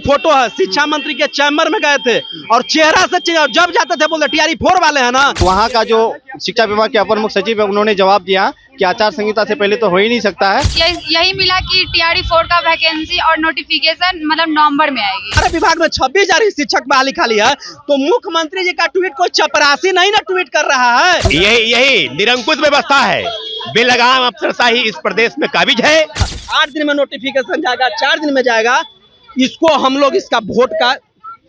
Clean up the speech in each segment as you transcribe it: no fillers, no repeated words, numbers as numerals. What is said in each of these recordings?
Photo है, शिक्षा मंत्री के चैम्बर में गए थे और चेहरा से जब जाते थे बोलते टीआरई 4 वाले हैं ना। वहाँ का जो शिक्षा विभाग के अपर मुख्य सचिव है उन्होंने जवाब दिया कि आचार संहिता से पहले तो हो ही नहीं सकता है। यही मिला कि टीआरई 4 का वैकेंसी और नोटिफिकेशन मतलब नवंबर में आएगी। हमारे विभाग में 26,000 शिक्षक बहाली खाली है, तो मुख्यमंत्री जी का ट्वीट कोई चपरासी नहीं ना ट्वीट कर रहा है। यही निरंकुश व्यवस्था है, बेलगाम अफसरशाही इस प्रदेश में काबिज है। 8 दिन में नोटिफिकेशन जाएगा, 4 दिन में जाएगा। इसको हम लोग इसका वोट का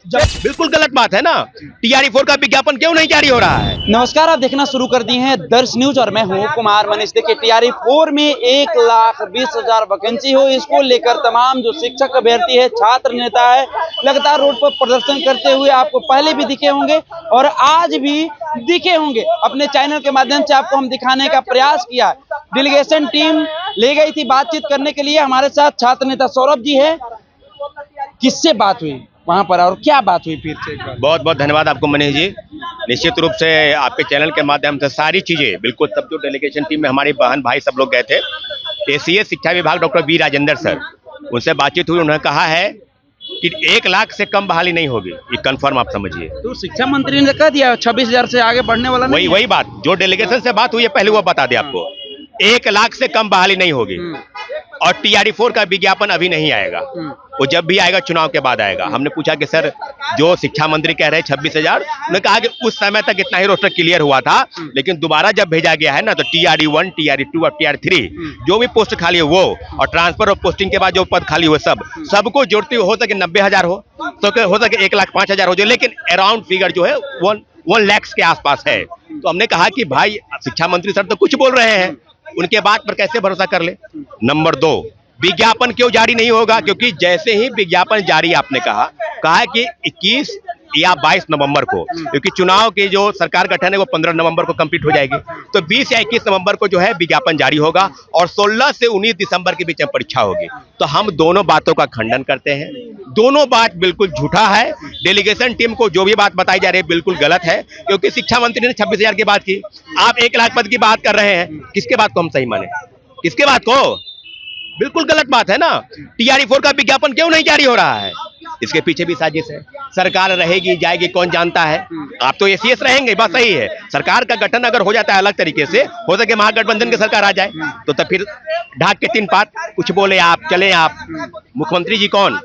बिल्कुल गलत बात है ना। टीआरई 4 का विज्ञापन क्यों नहीं जारी हो रहा है? नमस्कार, आप देखना शुरू कर दिए हैं दर्श न्यूज और मैं हूं कुमार मनीष। देखिए, टीआरई 4 में 1,20,000 वैकेंसी हो, इसको लेकर तमाम जो शिक्षक अभ्यर्थी है, छात्र नेता है, लगातार रोड पर प्रदर्शन करते हुए आपको पहले भी दिखे होंगे और आज भी दिखे होंगे। अपने चैनल के माध्यम से आपको हम दिखाने का प्रयास किया। डेलीगेशन टीम ले गई थी बातचीत करने के लिए। हमारे साथ छात्र नेता सौरभ जी है। किससे बात हुई वहां पर और क्या बात हुई फिर से? बहुत बहुत धन्यवाद आपको मनीष जी। निश्चित रूप से आपके चैनल के माध्यम से सारी चीजें बिल्कुल, सब जो डेलीगेशन टीम में हमारे बहन भाई सब लोग गए थे, एसीएस शिक्षा विभाग डॉक्टर बी राजेंद्र सर, उनसे बातचीत हुई। उन्होंने कहा है कि 1 लाख से कम बहाली नहीं होगी, ये कंफर्म आप समझिए। तो शिक्षा मंत्री ने कह दिया 26,000 से आगे बढ़ने वाला नहीं। वही बात जो डेलीगेशन से बात हुई है पहले वो बता दे आपको। 1 लाख से कम बहाली नहीं होगी और टीआरई 4 का विज्ञापन अभी नहीं आएगा, वो जब भी आएगा चुनाव के बाद आएगा। हमने पूछा कि सर जो शिक्षा मंत्री कह रहे हैं 26,000, उन्होंने कहा कि उस समय तक इतना ही रोस्टर क्लियर हुआ था, लेकिन दोबारा जब भेजा गया है ना तो टीआरई 1, टीआरई 2 और टीआरई 3 जो भी पोस्ट खाली है वो, और ट्रांसफर और पोस्टिंग के बाद जो पद खाली हुए सबको जोड़ते हो सके 90,000 हो, तो हो सके 1,05,000 हो जाए, लेकिन अराउंड फिगर जो है 1 लाख के आसपास है। तो हमने कहा कि भाई शिक्षा मंत्री सर तो कुछ बोल रहे हैं, उनके बात पर कैसे भरोसा कर ले। नंबर 2, विज्ञापन क्यों जारी नहीं होगा? क्योंकि जैसे ही विज्ञापन जारी आपने कहा कि 21 या 22 नवंबर को, क्योंकि चुनाव की जो सरकार गठन है वो 15 नवंबर को कंप्लीट हो जाएगी, तो 20 या 21 नवंबर को जो है विज्ञापन जारी होगा और 16 से 19 दिसंबर के बीच में परीक्षा होगी। तो हम दोनों बातों का खंडन करते हैं। दोनों बात बिल्कुल झूठा है। डेलीगेशन टीम को जो भी बात बताई जा रही है बिल्कुल गलत है, क्योंकि शिक्षा मंत्री ने 26,000 की बात की, आप 1 लाख पद की बात कर रहे हैं। किसके बात को हम सही माने? किसके बात को? बिल्कुल गलत बात है ना। टीआरई 4 का विज्ञापन क्यों नहीं जारी हो रहा है? इसके पीछे भी साजिश है। सरकार रहेगी जाएगी कौन जानता है। आप तो एसीएस रहेंगे, बात सही है। सरकार का गठन अगर हो जाता है अलग तरीके से, हो सके महागठबंधन की सरकार आ जाए, तो तब फिर ढाक के 3 पात कुछ बोले आप, चले आप, मुख्यमंत्री जी कौन?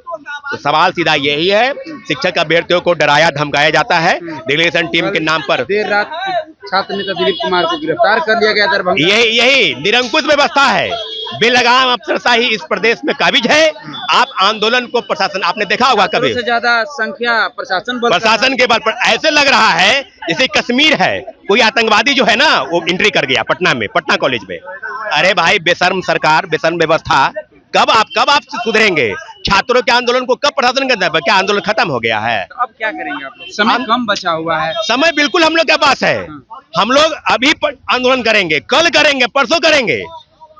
तो सवाल सीधा यही है, शिक्षक अभ्यर्थियों को डराया धमकाया जाता है डेलीगेशन टीम के नाम पर। देर रात छात्र नेता दिलीप कुमार को गिरफ्तार कर लिया गया दरभंगा। यही निरंकुश व्यवस्था है, बेलगाम अफसरशाही इस प्रदेश में काबिज है। आप आंदोलन को प्रशासन, आपने देखा होगा कभी से ज्यादा संख्या प्रशासन के बल पर ऐसे लग रहा है जैसे कश्मीर है, कोई आतंकवादी जो है ना वो एंट्री कर गया पटना में, पटना कॉलेज में। अरे भाई बेशर्म सरकार, बेशर्म व्यवस्था, कब आप सुधरेंगे? छात्रों के आंदोलन को कब प्रशासन करना है? क्या आंदोलन खत्म हो गया है? तो अब क्या करेंगे आप लोग? समय कम बचा हुआ है। समय बिल्कुल हम लोग के पास है। हम लोग अभी आंदोलन करेंगे, कल करेंगे, परसों करेंगे।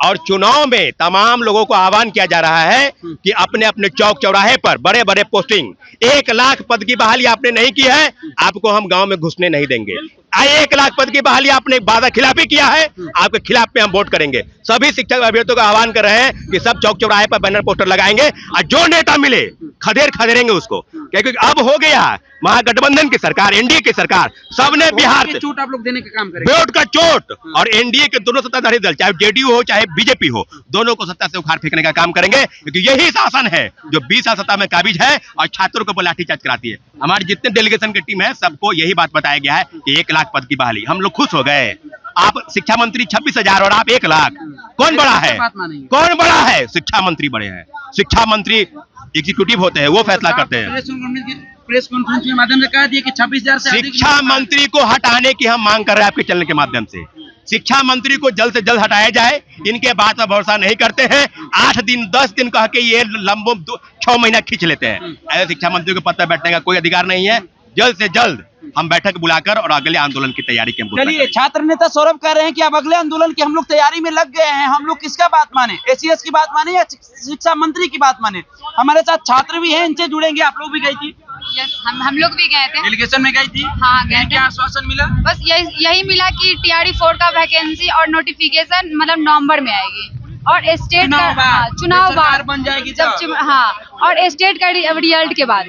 और चुनाव में तमाम लोगों को आह्वान किया जा रहा है कि अपने अपने चौक चौराहे पर बड़े बड़े पोस्टिंग, 1 लाख पद की बहाली आपने नहीं की है, आपको हम गांव में घुसने नहीं देंगे। 1 लाख पद की बहाली आपने वादा खिलाफी किया है, आपके खिलाफ पे हम वोट करेंगे। सभी शिक्षक अभ्यर्थियों का आह्वान कर रहे हैं कि सब चौक चौराहे पर बैनर पोस्टर लगाएंगे और जो नेता मिले खदेड़ेंगे उसको, क्योंकि अब हो गया महागठबंधन की सरकार, एनडीए की सरकार, सबने बिहार से चोट आप लोग देने का काम करेंगे। वोट का चोट, और एनडीए के दोनों सत्ताधारी दल, चाहे जेडीयू हो चाहे बीजेपी हो, दोनों को सत्ता से उखाड़ फेंकने का काम करेंगे, क्योंकि यही शासन है जो 20 साल सत्ता में काबिज है और छात्रों को लाठीचार्ज कराती है। हमारे जितने डेलीगेशन की टीम है सबको यही बात बताया गया है कि 1 लाख पद की बहाली। हम लोग खुश हो गए। आप शिक्षा मंत्री 26,000 और आप 1 लाख, कौन बड़ा है? कौन बड़ा है? शिक्षा मंत्री बड़े हैं। शिक्षा मंत्री एग्जीक्यूटिव होते हैं, वो फैसला करते हैं। प्रेस कॉन्फ्रेंस के माध्यम से कह दिया कि 26,000 से शिक्षा मंत्री को हटाने की हम मांग कर रहे हैं आपके चैनल के माध्यम से। शिक्षा मंत्री को जल्द से जल्द हटाया जाए। इनके बात पर भरोसा नहीं करते हैं। 8 दिन 10 दिन कह के ये लंबो 6 महीना खींच लेते हैं। ऐसे शिक्षा मंत्री को पद पर बैठने का कोई अधिकार नहीं है। जल्द से जल्द हम बैठक बुलाकर और अगले आंदोलन की तैयारी के। चलिए, छात्र नेता सौरभ कह रहे हैं कि अब अगले आंदोलन की हम लोग तैयारी में लग गए हैं। हम लोग किसका बात माने? एसीएस की बात माने या शिक्षा मंत्री की बात माने? हमारे साथ छात्र भी हैं, इनसे जुड़ेंगे। आप लोग भी गई थी? यस, हम लोग भी गए थे। डेलीगेशन में गई थी? हाँ गए थे। क्या आश्वासन मिला? बस यही मिला कि टीआरई 4 का वैकेंसी और नोटिफिकेशन मतलब नवंबर में आएगी। और स्टेट का चुनाव बाद, चुनाव जब सरकार बाद बन जाएगी जब तब। हाँ, और स्टेट का रिजल्ट के बाद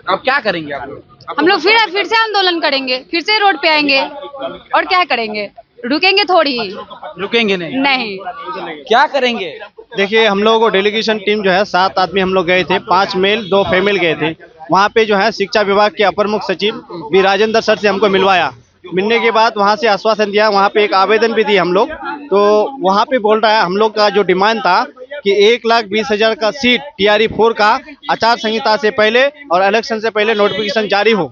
अब क्या करेंगे आप लोग? हम लोग फिर से आंदोलन करेंगे, फिर से रोड पे आएंगे और क्या करेंगे, रुकेंगे थोड़ी। रुकेंगे नहीं? नहीं। क्या करेंगे? देखिए हम लोगों को डेलीगेशन टीम जो है 7 आदमी हम लोग गए थे, 5 मेल 2 फीमेल गए थे। वहाँ पे जो है शिक्षा विभाग के अपर मुख्य सचिव बी राजेंद्र सर से हमको मिलवाया। मिलने के बाद वहाँ से आश्वासन दिया, वहाँ पे एक आवेदन भी दिए हम लोग। तो वहाँ पे बोल रहा है हम लोग का जो डिमांड था कि 1,20,000 का सीट TRE-4 का आचार संहिता से पहले और इलेक्शन से पहले नोटिफिकेशन जारी हो।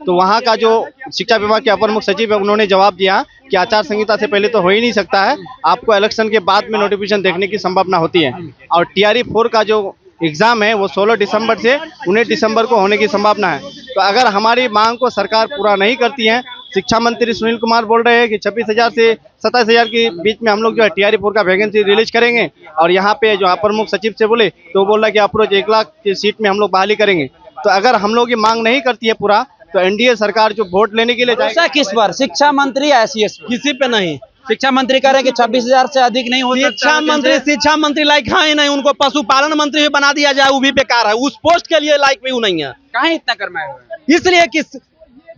तो वहाँ का जो शिक्षा विभाग के अपर मुख्य सचिव है उन्होंने जवाब दिया कि आचार संहिता से पहले तो हो ही नहीं सकता है, आपको इलेक्शन के बाद में नोटिफिकेशन देखने की संभावना होती है। और TRE-4 का जो एग्जाम है वो 16 दिसंबर से 19 दिसंबर को होने की संभावना है। तो अगर हमारी मांग को सरकार पूरा नहीं करती है, शिक्षा मंत्री सुनील कुमार बोल रहे हैं कि 26,000 से 27,000 के बीच में हम लोग जो है TRE-4 का वैकेंसी रिलीज करेंगे। और यहाँ पे जो अपर मुख्य सचिव से बोले तो बोल रहा है कि अप्रोच 1 लाख की सीट में हम लोग बहाली करेंगे। तो अगर हम लोग ये मांग नहीं करती है पूरा, तो NDA सरकार जो वोट लेने के लिए ऐसा किस पर? शिक्षा मंत्री या SES? किसी पे नहीं। शिक्षा मंत्री कह रहे हैं कि 26,000 से अधिक नहीं हो सकता। शिक्षा मंत्री लायक है ही नहीं, उनको पशुपालन मंत्री भी बना दिया जाए वो भी बेकार है, उस पोस्ट के लिए लायक भी वो नहीं है। काहे इतना करमाए हुए हैं? इसलिए कि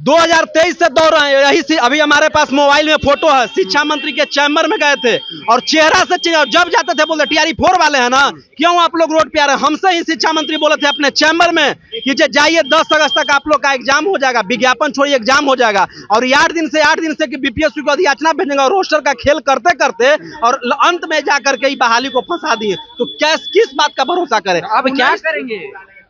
2023 से दौड़ रहे हैं, यही अभी हमारे पास मोबाइल में फोटो है, शिक्षा मंत्री के चैम्बर में गए थे और चेहरा से जब जाते थे बोलते TRE-4 वाले हैं ना, क्यों आप लोग रोड पे आ रहे हैं। हमसे ही शिक्षा मंत्री बोले थे अपने चैम्बर में कि जाइए 10 अगस्त तक आप लोग का एग्जाम हो जाएगा, विज्ञापन छोड़िए एग्जाम हो जाएगा। और 8 दिन से कि BPSC को याचना भेजेंगे और रोस्टर का खेल करते करते और अंत में जाकर के बहाली को फंसा दिए। तो किस बात का भरोसा करें। अब क्या करेंगे?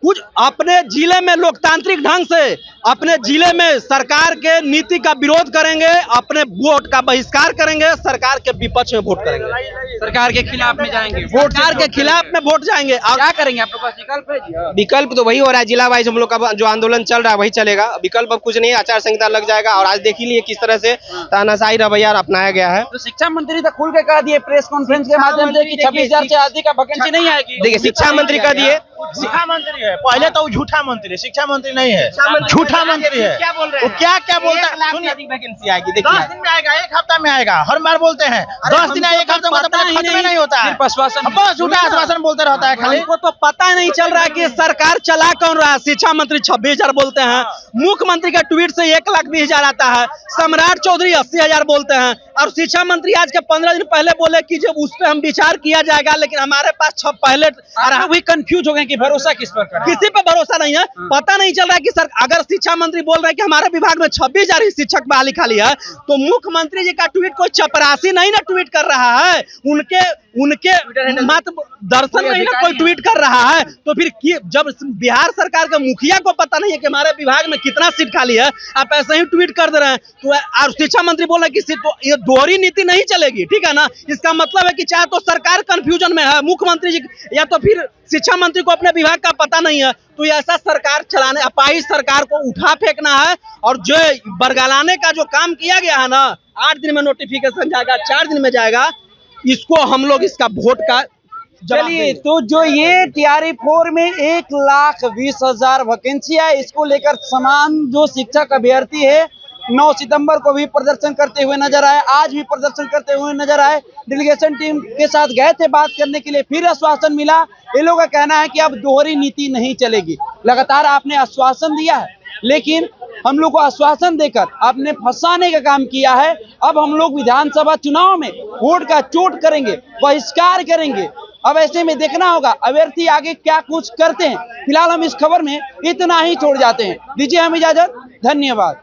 कुछ अपने जिले में लोकतांत्रिक ढंग से अपने जिले में सरकार के नीति का विरोध करेंगे, अपने वोट का बहिष्कार करेंगे, सरकार के विपक्ष में वोट करेंगे, सरकार के खिलाफ में जाएंगे, सरकार के खिलाफ में वोट जाएंगे। और क्या करेंगे? आपके पास विकल्प है जी? विकल्प तो वही हो रहा है, जिला वाइज हम लोग का जो आंदोलन चल रहा है वही चलेगा। विकल्प अब कुछ नहीं, आचार संहिता लग जाएगा। और आज देख ही लिए किस तरह से तानाशाही रवैया अपनाया गया है। तो शिक्षा मंत्री तो खुल के कह दिए प्रेस कॉन्फ्रेंस के माध्यम से कि 26,000 से अधिक का वैकेंसी नहीं आएगी। देखिए शिक्षा मंत्री कह दिए, शिक्षा मंत्री है, पहले तो वो झूठा मंत्री है, शिक्षा मंत्री नहीं है, झूठा मंत्री है। क्या बोल रहे वो हैं? क्या बोलता है? 1,00,000 से अधिक वैकेंसी आएगी। 10 दिन में आएगा, 1 हफ्ता में आएगा, हर बार बोलते हैं 10 दिन 1 हफ्ता मतलब खत्म ही नहीं होता है। सिर्फ आश्वासन, बस झूठा आश्वासन बोलते रहता है खाली। हमको तो पता नहीं चल रहा है कि सरकार चला कौन रहा है। शिक्षा मंत्री 26,000 बोलते हैं, मुख्यमंत्री का ट्वीट से 1,20,000 आता है, सम्राट चौधरी 80,000 बोलते हैं और शिक्षा मंत्री आज के 15 दिन पहले बोले कि जब उस पर हम विचार किया जाएगा। लेकिन हमारे पास पहले भी कंफ्यूज हो गए कि भरोसा किस पर करें। किसी पे भरोसा नहीं है। पता नहीं चल रहा है कि सर अगर शिक्षा मंत्री बोल रहे हैं कि हमारे विभाग में 26,000 ही शिक्षक बहाली खाली है, तो मुख्यमंत्री जी का ट्वीट कोई चपरासी नहीं ना ट्वीट कर रहा है, उनके मत दर्शन नहीं ना कोई ट्वीट कर रहा है। तो फिर जब बिहार सरकार के मुखिया को पता नहीं है कि हमारे विभाग में कितना सीट खाली है, आप ऐसे ही ट्वीट कर दे रहे हैं। तो और शिक्षा मंत्री बोल रहे हैं कि तो ये दोहरी नीति नहीं चलेगी, ठीक है ना। इसका मतलब है कि चाहे तो सरकार कंफ्यूजन में है, मुख्यमंत्री जी या तो फिर शिक्षा मंत्री को अपने विभाग का पता नहीं है। तो ऐसा सरकार चलाने, अपाहिज सरकार को उठा फेंकना है। और जो बरगलाने का जो काम किया गया है ना, 8 दिन में नोटिफिकेशन जाएगा, 4 दिन में जाएगा, इसको हम लोग इसका वोट का चलिए। तो जो ये TRE-4 में 1,20,000 वैकेंसी है, इसको लेकर समान जो शिक्षक अभ्यर्थी है 9 सितंबर को भी प्रदर्शन करते हुए नजर आए, आज भी प्रदर्शन करते हुए नजर आए। डेलीगेशन टीम के साथ गए थे बात करने के लिए, फिर आश्वासन मिला। ये लोगों का कहना है कि अब दोहरी नीति नहीं चलेगी। लगातार आपने आश्वासन दिया है, लेकिन हम लोग को आश्वासन देकर आपने फंसाने का काम किया है। अब हम लोग विधानसभा चुनाव में वोट का चोट करेंगे, बहिष्कार करेंगे। अब ऐसे में देखना होगा अभ्यर्थी आगे क्या कुछ करते हैं। फिलहाल हम इस खबर में इतना ही छोड़ जाते हैं। दीजिए हम इजाजत, धन्यवाद।